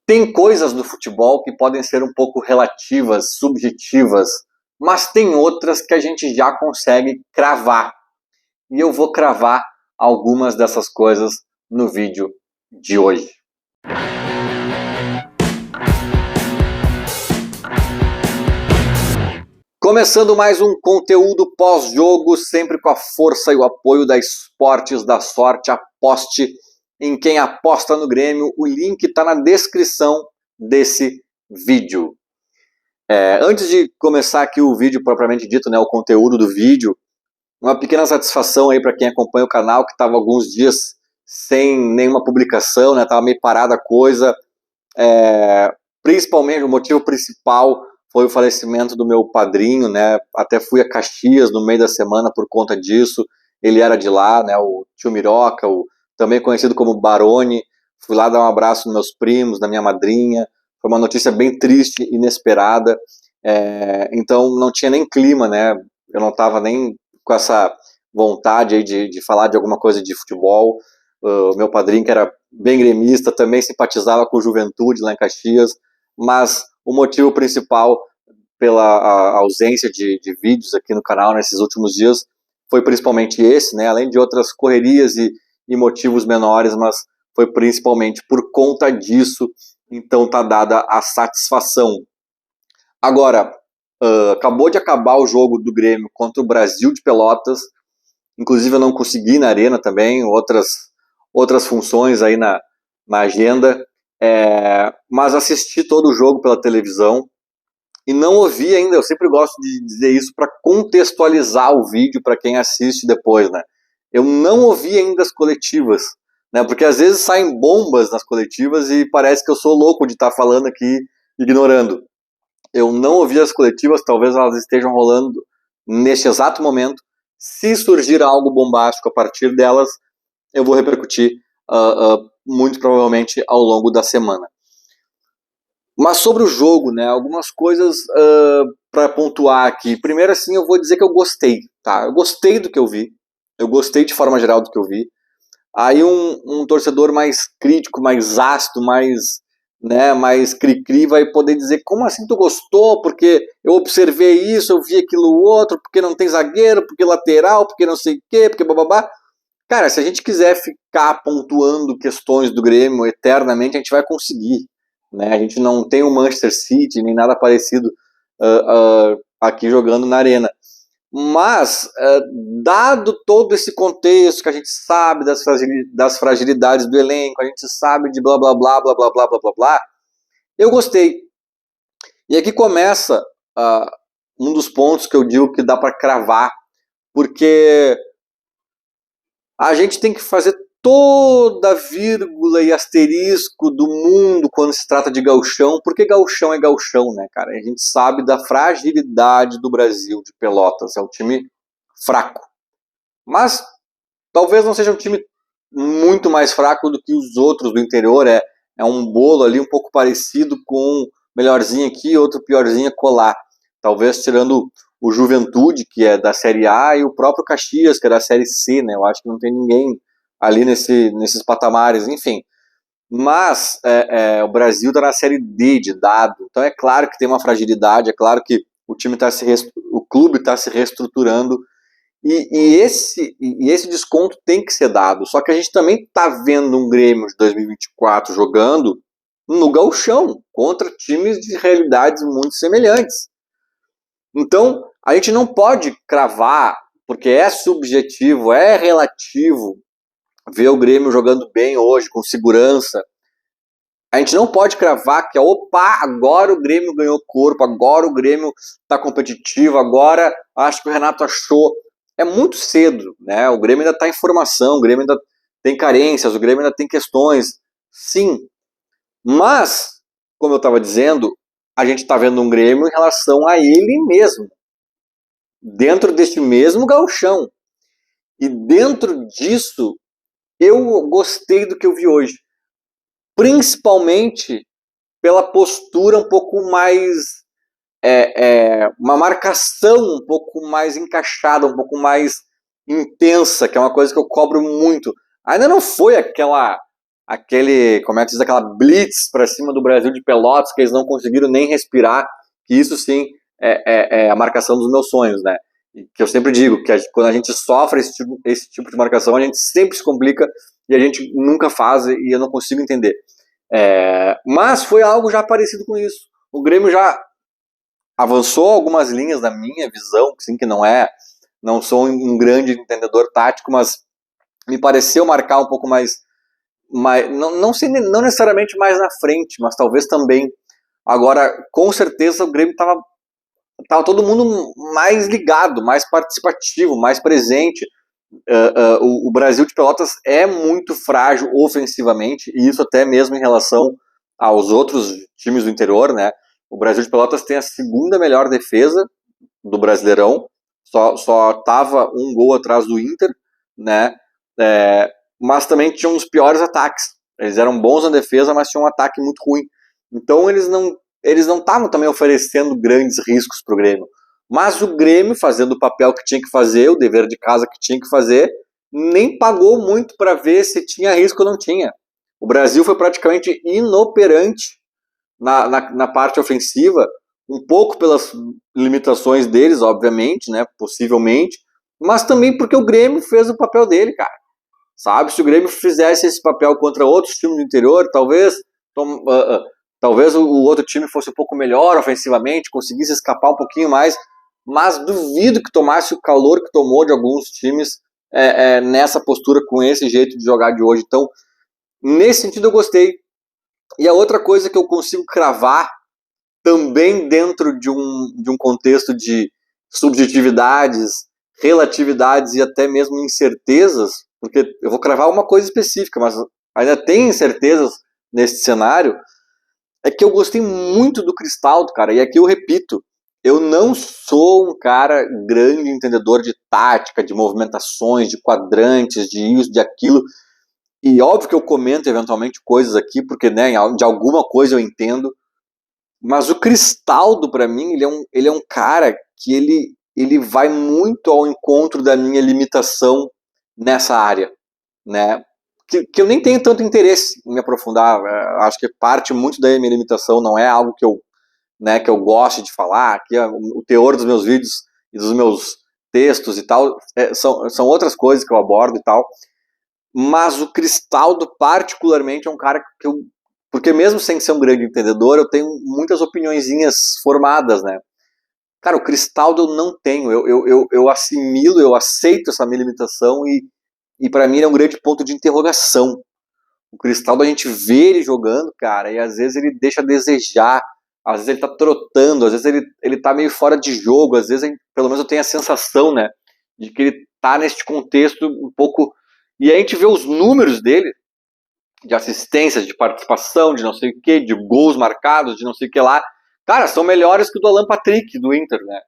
Tem coisas no futebol que podem ser um pouco relativas, subjetivas, mas tem outras que a gente já consegue cravar. E eu vou cravar algumas dessas coisas no vídeo de hoje. Começando mais um conteúdo pós-jogo, sempre com a força e o apoio da Esportes da Sorte. Aposte em quem aposta no Grêmio. O link está na descrição desse vídeo. Antes de começar aqui o vídeo propriamente dito, né, o conteúdo do vídeo, uma pequena satisfação aí para quem acompanha o canal, que estava alguns dias sem nenhuma publicação, né, estava meio parada a coisa. Principalmente, o motivo principal foi o falecimento do meu padrinho, né? Até fui a Caxias no meio da semana por conta disso. Ele era de lá, né? O tio Miroca, também conhecido como Barone. Fui lá dar um abraço nos meus primos, na minha madrinha. Foi uma notícia bem triste, inesperada. Então não tinha nem clima, né? Eu não estava nem com essa vontade aí de falar de alguma coisa de futebol. O meu padrinho, que era bem gremista, também simpatizava com o Juventude lá em Caxias. Mas o motivo principal pela ausência de vídeos aqui no canal nesses últimos dias foi principalmente esse, né? Além de outras correrias e motivos menores, mas foi principalmente por conta disso. Então tá dada a satisfação. Agora, acabou de acabar o jogo do Grêmio contra o Brasil de Pelotas. Inclusive eu não consegui ir na arena também, outras funções aí na agenda. Mas assisti todo o jogo pela televisão e não ouvi ainda. Eu sempre gosto de dizer isso para contextualizar o vídeo para quem assiste depois, né? Eu não ouvi ainda as coletivas, né? Porque às vezes saem bombas nas coletivas e parece que eu sou louco de estar falando aqui ignorando. Eu não ouvi as coletivas, talvez elas estejam rolando neste exato momento. Se surgir algo bombástico a partir delas, eu vou repercutir muito provavelmente ao longo da semana. Mas sobre o jogo, né, algumas coisas para pontuar aqui. Primeiro, assim, eu vou dizer que eu gostei, tá? Eu gostei do que eu vi. Eu gostei de forma geral do que eu vi. Aí um torcedor mais crítico, mais ácido, mais cri-cri vai poder dizer: como assim tu gostou? Porque eu observei isso, eu vi aquilo outro, porque não tem zagueiro, porque lateral, porque não sei o quê, porque bababá. Cara, se a gente quiser ficar pontuando questões do Grêmio eternamente, a gente vai conseguir, né? A gente não tem o Manchester City, nem nada parecido aqui jogando na arena. Mas, dado todo esse contexto que a gente sabe das fragilidades do elenco, a gente sabe de blá blá blá blá blá blá blá blá blá, eu gostei. E aqui começa um dos pontos que eu digo que dá para cravar, porque a gente tem que fazer toda vírgula e asterisco do mundo quando se trata de gauchão, porque gauchão é gauchão, né, cara? A gente sabe da fragilidade do Brasil de Pelotas, é um time fraco. Mas talvez não seja um time muito mais fraco do que os outros do interior, é um bolo ali um pouco parecido com melhorzinho aqui, outro piorzinho acolá. Talvez tirando o Juventude, que é da Série A, e o próprio Caxias, que é da Série C, né? Eu acho que não tem ninguém ali nesses patamares, enfim. Mas o Brasil está na Série D de dado, então é claro que tem uma fragilidade, é claro que o clube está se reestruturando, e esse desconto tem que ser dado. Só que a gente também está vendo um Grêmio de 2024 jogando no gauchão, contra times de realidades muito semelhantes. Então, a gente não pode cravar, porque é subjetivo, é relativo, ver o Grêmio jogando bem hoje, com segurança. A gente não pode cravar que, agora o Grêmio ganhou corpo, agora o Grêmio está competitivo, agora acho que o Renato achou. É muito cedo, né? O Grêmio ainda está em formação, o Grêmio ainda tem carências, o Grêmio ainda tem questões. Sim, mas, como eu estava dizendo, a gente está vendo um Grêmio em relação a ele mesmo, dentro deste mesmo gauchão. E dentro disso, eu gostei do que eu vi hoje. Principalmente pela postura um pouco mais... uma marcação um pouco mais encaixada, um pouco mais intensa, que é uma coisa que eu cobro muito. Ainda não foi aquela como é que diz, aquela blitz para cima do Brasil de Pelotas, que eles não conseguiram nem respirar, que isso sim é a marcação dos meus sonhos, né? Que eu sempre digo, que quando a gente sofre esse tipo de marcação, a gente sempre se complica e a gente nunca faz e eu não consigo entender. Mas foi algo já parecido com isso. O Grêmio já avançou algumas linhas na minha visão, sim, que não sou um grande entendedor tático, mas me pareceu marcar um pouco mais não necessariamente mais na frente, mas talvez também. Agora, com certeza o Grêmio tava todo mundo mais ligado, mais participativo, mais presente. O Brasil de Pelotas é muito frágil ofensivamente, e isso até mesmo em relação aos outros times do interior, né? O Brasil de Pelotas tem a segunda melhor defesa do Brasileirão, só tava um gol atrás do Inter, né? Mas também tinham os piores ataques. Eles eram bons na defesa, mas tinham um ataque muito ruim. Então eles não estavam também oferecendo grandes riscos para o Grêmio. Mas o Grêmio, fazendo o papel que tinha que fazer, o dever de casa que tinha que fazer, nem pagou muito para ver se tinha risco ou não tinha. O Brasil foi praticamente inoperante na parte ofensiva, um pouco pelas limitações deles, obviamente, né, possivelmente, mas também porque o Grêmio fez o papel dele, cara. Sabe, se o Grêmio fizesse esse papel contra outros times do interior, talvez o outro time fosse um pouco melhor ofensivamente, conseguisse escapar um pouquinho mais, mas duvido que tomasse o calor que tomou de alguns times nessa postura, com esse jeito de jogar de hoje. Então, nesse sentido eu gostei. E a outra coisa que eu consigo cravar, também dentro de um contexto de subjetividades, relatividades e até mesmo incertezas, porque eu vou cravar uma coisa específica, mas ainda tem incertezas nesse cenário, é que eu gostei muito do Cristaldo, cara, e aqui eu repito, eu não sou um cara grande entendedor de tática, de movimentações, de quadrantes, de isso, de aquilo, e óbvio que eu comento eventualmente coisas aqui, porque né, de alguma coisa eu entendo, mas o Cristaldo, para mim, ele é um cara que ele vai muito ao encontro da minha limitação nessa área, né? Que eu nem tenho tanto interesse em me aprofundar. Acho que parte muito da minha limitação, não é algo que eu goste de falar, que o teor dos meus vídeos e dos meus textos e tal, são outras coisas que eu abordo e tal, mas o Cristaldo particularmente é um cara que porque mesmo sem ser um grande entendedor, eu tenho muitas opiniõezinhas formadas, né? Cara, o Cristaldo eu não tenho, eu assimilo, eu aceito essa minha limitação e para mim ele é um grande ponto de interrogação. O Cristaldo a gente vê ele jogando, cara, e às vezes ele deixa a desejar, às vezes ele tá trotando, às vezes ele tá meio fora de jogo, às vezes, pelo menos eu tenho a sensação, né, de que ele tá neste contexto um pouco... E a gente vê os números dele, de assistências, de participação, de não sei o que, de gols marcados, de não sei o que lá, cara, são melhores que o do Alan Patrick, do Inter, né?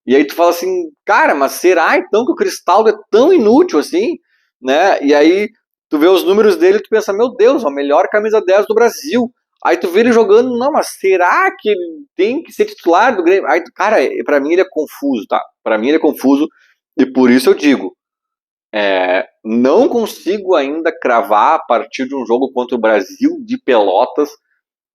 E aí tu fala assim, cara, mas será então que o Cristaldo é tão inútil assim, né? E aí tu vê os números dele e tu pensa, meu Deus, a melhor camisa 10 do Brasil. Aí tu vê ele jogando, não, mas será que ele tem que ser titular do Grêmio? Aí, cara, pra mim ele é confuso, tá? Pra mim ele é confuso e por isso eu digo, não consigo ainda cravar a partir de um jogo contra o Brasil de Pelotas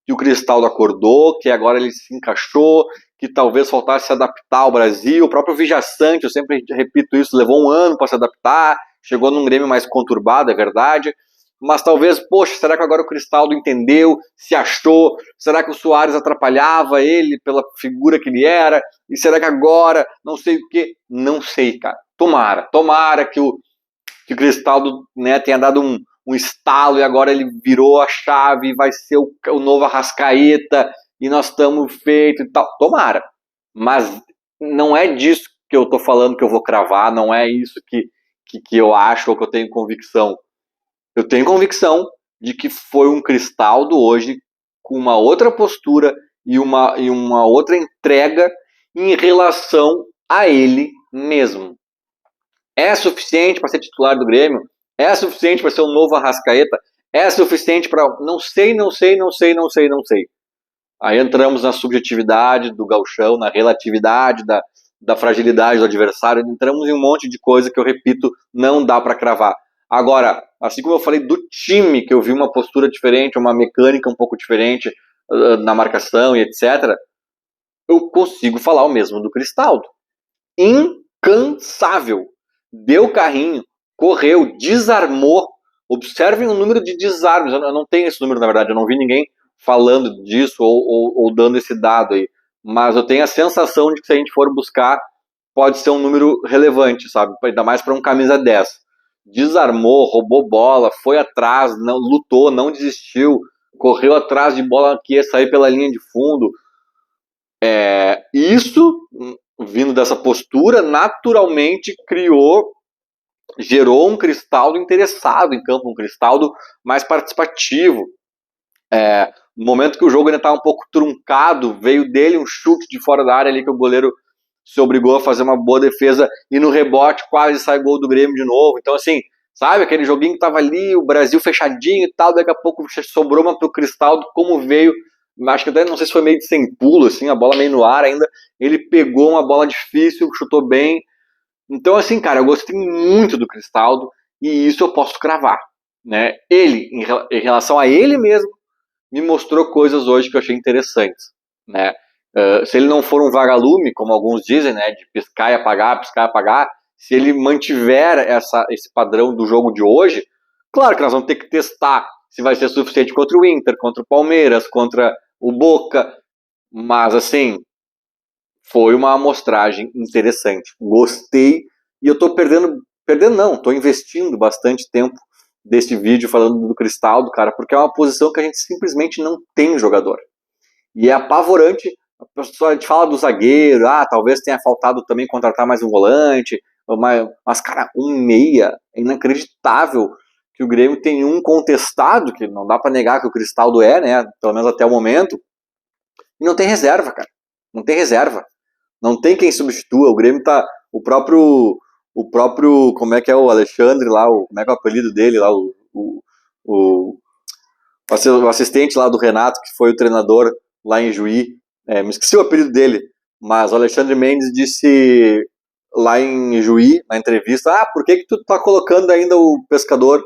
que o Cristaldo acordou, que agora ele se encaixou, que talvez faltasse se adaptar ao Brasil. O próprio Vijaçante, eu sempre repito isso, levou um ano para se adaptar, chegou num Grêmio mais conturbado, é verdade, mas talvez, poxa, será que agora o Cristaldo entendeu, se achou, será que o Soares atrapalhava ele pela figura que ele era, e será que agora, não sei o que, não sei, cara, tomara que o Cristaldo, né, tenha dado um estalo e agora ele virou a chave e vai ser o novo Arrascaeta e nós estamos feitos e tal. Tomara. Mas não é disso que eu tô falando que eu vou cravar, não é isso que eu acho ou que eu tenho convicção. Eu tenho convicção de que foi um Cristaldo hoje com uma outra postura e uma outra entrega em relação a ele mesmo. É suficiente para ser titular do Grêmio? É suficiente para ser um novo Arrascaeta? É suficiente para... Não sei. Aí entramos na subjetividade do gauchão, na relatividade da fragilidade do adversário, entramos em um monte de coisa que eu repito, não dá para cravar. Agora, assim como eu falei do time, que eu vi uma postura diferente, uma mecânica um pouco diferente na marcação e etc., eu consigo falar o mesmo do Cristaldo. Incansável. Deu carrinho, correu, desarmou. Observem o número de desarmes. Eu não tenho esse número, na verdade. Eu não vi ninguém falando disso ou dando esse dado aí. Mas eu tenho a sensação de que se a gente for buscar, pode ser um número relevante, sabe? Ainda mais para um camisa 10. Desarmou, roubou bola, foi atrás, não lutou, não desistiu, correu atrás de bola que ia sair pela linha de fundo. Isso, vindo dessa postura, naturalmente gerou um Cristaldo interessado em campo, um Cristaldo mais participativo. No momento que o jogo ainda estava um pouco truncado, veio dele um chute de fora da área ali que o goleiro se obrigou a fazer uma boa defesa e no rebote quase sai gol do Grêmio de novo. Então, assim, sabe, aquele joguinho que tava ali, o Brasil fechadinho e tal, daqui a pouco sobrou uma pro Cristaldo, como veio, acho que até não sei se foi meio de sem pulo, assim, a bola meio no ar ainda, ele pegou uma bola difícil, chutou bem. Então, assim, cara, eu gostei muito do Cristaldo e isso eu posso cravar, né? Ele, em relação a ele mesmo, me mostrou coisas hoje que eu achei interessantes, né? Se ele não for um vagalume, como alguns dizem, né, de piscar e apagar, se ele mantiver esse padrão do jogo de hoje, claro que nós vamos ter que testar se vai ser suficiente contra o Inter, contra o Palmeiras, contra o Boca, mas assim, foi uma amostragem interessante. Gostei e eu tô tô investindo bastante tempo desse vídeo falando do Cristaldo, cara, porque é uma posição que a gente simplesmente não tem jogador. E é apavorante. A gente fala do zagueiro, talvez tenha faltado também contratar mais um volante, mas cara, um meia, é inacreditável que o Grêmio tem um contestado, que não dá para negar que o Cristaldo é, né, pelo menos até o momento, e não tem reserva, cara. Não tem reserva. Não tem quem substitua. O Grêmio tá. O próprio. Como é que é o Alexandre lá? Como é que é o apelido dele lá? O, o assistente lá do Renato, que foi o treinador lá em Juí. Me esqueci o apelido dele. Mas o Alexandre Mendes disse lá em Juí, na entrevista: por que tu tá colocando ainda o Pescador?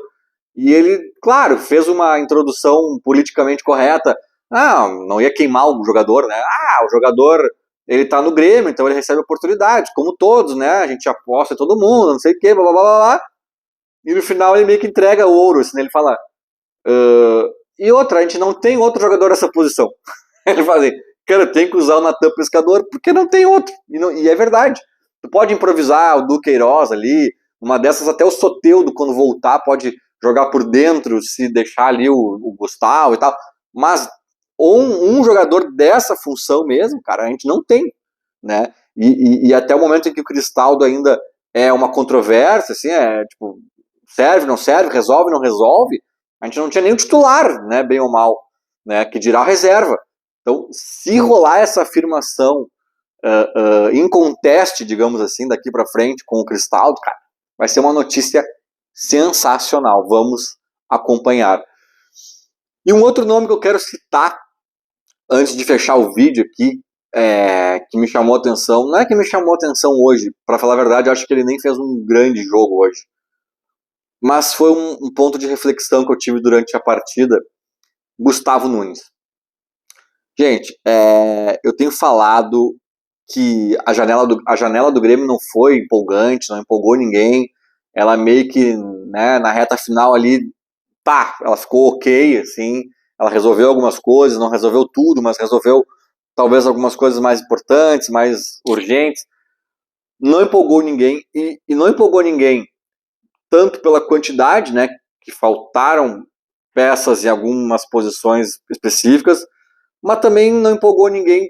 E ele, claro, fez uma introdução politicamente correta. Não ia queimar o jogador, né? O jogador, ele tá no Grêmio, então ele recebe oportunidade, como todos, né? A gente aposta em todo mundo, não sei o quê, blá, blá, blá, blá. E no final ele meio que entrega o ouro, assim, né? Ele fala... e outra, a gente não tem outro jogador nessa posição. Ele fala assim, cara, tem que usar o Natan Pescador porque não tem outro. E é verdade. Tu pode improvisar o Duqueiroz ali, uma dessas até o Soteldo, quando voltar, pode jogar por dentro, se deixar ali o Gustavo e tal. Mas um jogador dessa função mesmo, cara, a gente não tem, né? E até o momento em que o Cristaldo ainda é uma controvérsia, assim, tipo, serve, não serve, resolve, não resolve, a gente não tinha nem o titular, né, bem ou mal, né, que dirá a reserva. Então, se rolar essa afirmação em conteste, digamos assim, daqui para frente com o Cristaldo, cara, vai ser uma notícia sensacional. Vamos acompanhar. E um outro nome que eu quero citar antes de fechar o vídeo aqui, que me chamou a atenção, não é que me chamou a atenção hoje, para falar a verdade, eu acho que ele nem fez um grande jogo hoje, mas foi um ponto de reflexão que eu tive durante a partida. Gustavo Nunes. Gente, eu tenho falado que a janela do Grêmio não foi empolgante, não empolgou ninguém. Ela meio que, né, na reta final ali, ela ficou ok, assim. Ela resolveu algumas coisas, não resolveu tudo, mas resolveu talvez algumas coisas mais importantes, mais urgentes. Não empolgou ninguém, e não empolgou ninguém tanto pela quantidade, né, que faltaram peças em algumas posições específicas, mas também não empolgou ninguém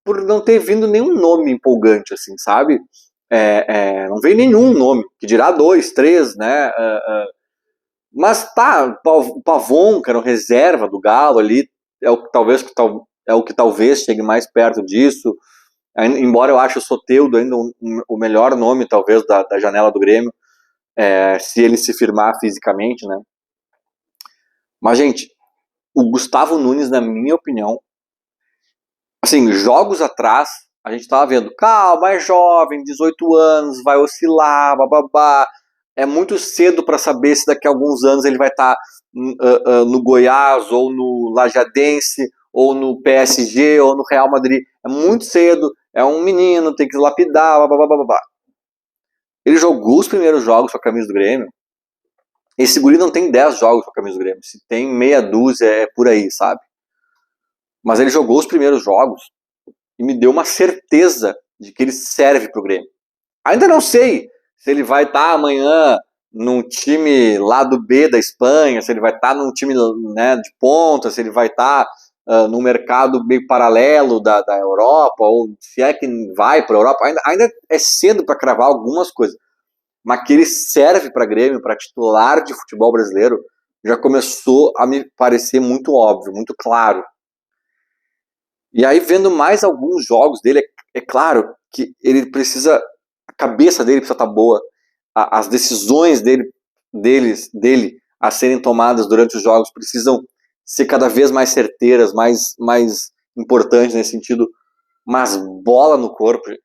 por não ter vindo nenhum nome empolgante, assim, sabe? Não veio nenhum nome, que dirá 2, 3, né? Mas o Pavon, que era o reserva do Galo ali, é o que talvez chegue mais perto disso, embora eu ache o Soteldo ainda o melhor nome, talvez, da janela do Grêmio, se ele se firmar fisicamente, né? Mas, gente, o Gustavo Nunes, na minha opinião, assim, jogos atrás, a gente tava vendo, calma, é jovem, 18 anos, vai oscilar, bababá. é muito cedo para saber se daqui a alguns anos ele vai estar no Goiás, ou no Lajadense, ou no PSG, ou no Real Madrid. É muito cedo, é um menino, tem que lapidar, blá, blá, blá, blá, blá. Ele jogou os primeiros jogos com a camisa do Grêmio. Esse guri não tem 10 jogos com a camisa do Grêmio. Se tem meia dúzia, é por aí, sabe? Mas ele jogou os primeiros jogos e me deu uma certeza de que ele serve pro Grêmio. Ainda não sei se ele vai estar amanhã num time lá do B da Espanha, se ele vai estar num time, né, de ponta, se ele vai estar num mercado meio paralelo da Europa, ou se é que vai para a Europa. Ainda é cedo para cravar algumas coisas. Mas que ele serve para Grêmio, para titular de futebol brasileiro, já começou a me parecer muito óbvio, muito claro. E aí, vendo mais alguns jogos dele, é claro que ele precisa, a cabeça dele precisa estar boa, as decisões dele a serem tomadas durante os jogos precisam ser cada vez mais certeiras, mais importantes nesse sentido, mas bola no corpo, gente.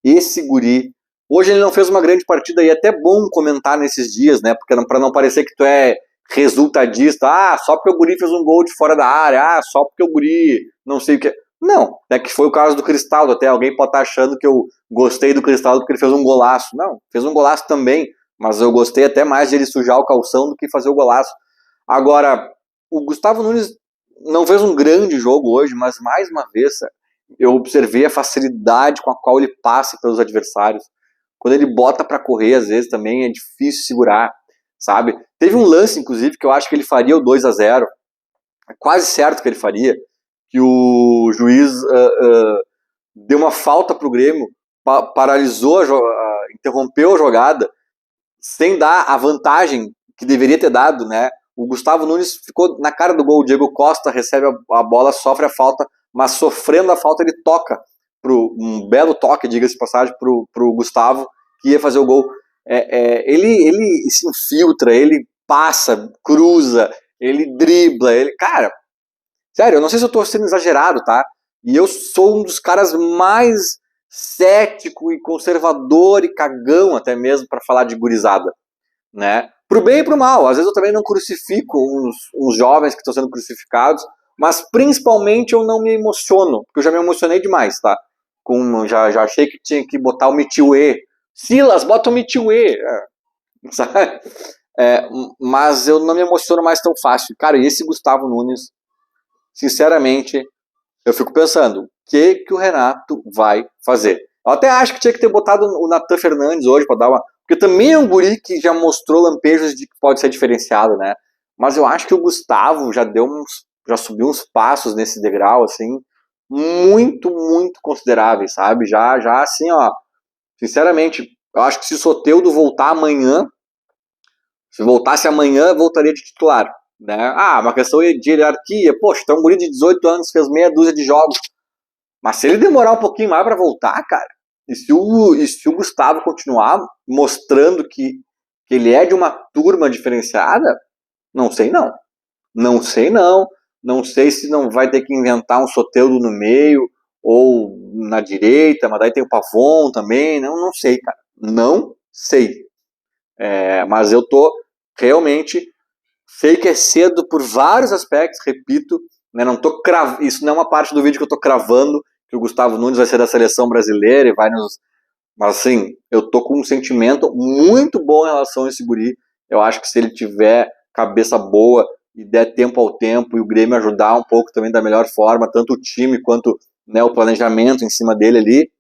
Esse guri, hoje ele não fez uma grande partida, e é até bom comentar nesses dias, né, porque para não parecer que tu é resultadista, só porque o guri fez um gol de fora da área, só porque o guri não sei o que. Não, é que foi o caso do Cristaldo, até alguém pode estar achando que eu gostei do Cristaldo porque ele fez um golaço. Não, fez um golaço também, mas eu gostei até mais de ele sujar o calção do que fazer o golaço. Agora, o Gustavo Nunes não fez um grande jogo hoje, mas mais uma vez eu observei a facilidade com a qual ele passa pelos adversários. Quando ele bota para correr, às vezes também é difícil segurar, sabe? Teve um lance, inclusive, que eu acho que ele faria o 2-0, é quase certo que ele faria, que o juiz deu uma falta pro Grêmio, paralisou, interrompeu a jogada, sem dar a vantagem que deveria ter dado, né? O Gustavo Nunes ficou na cara do gol, o Diego Costa recebe a bola, sofre a falta, mas sofrendo a falta ele toca, um belo toque, diga-se de passagem, pro Gustavo, que ia fazer o gol. Ele se infiltra, ele passa, cruza, ele dribla, cara, sério, eu não sei se eu tô sendo exagerado, tá? E eu sou um dos caras mais cético e conservador e cagão até mesmo para falar de gurizada, né? Pro bem e pro mal. Às vezes eu também não crucifico uns jovens que estão sendo crucificados, mas principalmente eu não me emociono, porque eu já me emocionei demais, tá? Já achei que tinha que botar o Mitiuê. Silas, bota o Mitiuê. Sabe? Mas eu não me emociono mais tão fácil. Cara, e esse Gustavo Nunes, sinceramente, eu fico pensando, o que o Renato vai fazer? Eu até acho que tinha que ter botado o Nathan Fernandes hoje para dar uma... Porque também é um guri que já mostrou lampejos de que pode ser diferenciado, né? Mas eu acho que o Gustavo já subiu uns passos nesse degrau, assim, muito, muito consideráveis, sabe? Já assim, ó, sinceramente, eu acho que se o Soteldo voltar amanhã, se voltasse amanhã, voltaria de titular, né? Uma questão de hierarquia. Poxa, tem um guri de 18 anos, fez meia dúzia de jogos. Mas se ele demorar um pouquinho mais para voltar, cara, e se o Gustavo continuar mostrando que ele é de uma turma diferenciada, não sei não. Não sei não. Não sei se não vai ter que inventar um Soteldo no meio, ou na direita, mas daí tem o Pavon também. Não sei, cara. Não sei. Mas eu tô realmente... Sei que é cedo por vários aspectos, repito, né, isso não é uma parte do vídeo que eu tô cravando que o Gustavo Nunes vai ser da seleção brasileira e vai nos... Mas assim, eu tô com um sentimento muito bom em relação a esse guri. Eu acho que se ele tiver cabeça boa e der tempo ao tempo e o Grêmio ajudar um pouco também da melhor forma, tanto o time quanto, né, o planejamento em cima dele ali,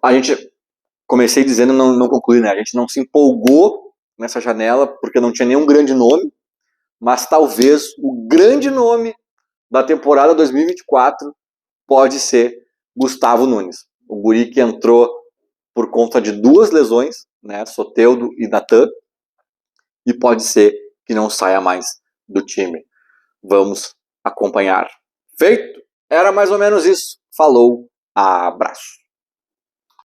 a gente, comecei dizendo, não concluí, né, a gente não se empolgou nessa janela porque não tinha nenhum grande nome, mas talvez o grande nome da temporada 2024 pode ser Gustavo Nunes. O guri que entrou por conta de 2 lesões, né, Soteldo e Nathan, e pode ser que não saia mais do time. Vamos acompanhar. Feito? Era mais ou menos isso. Falou, abraço.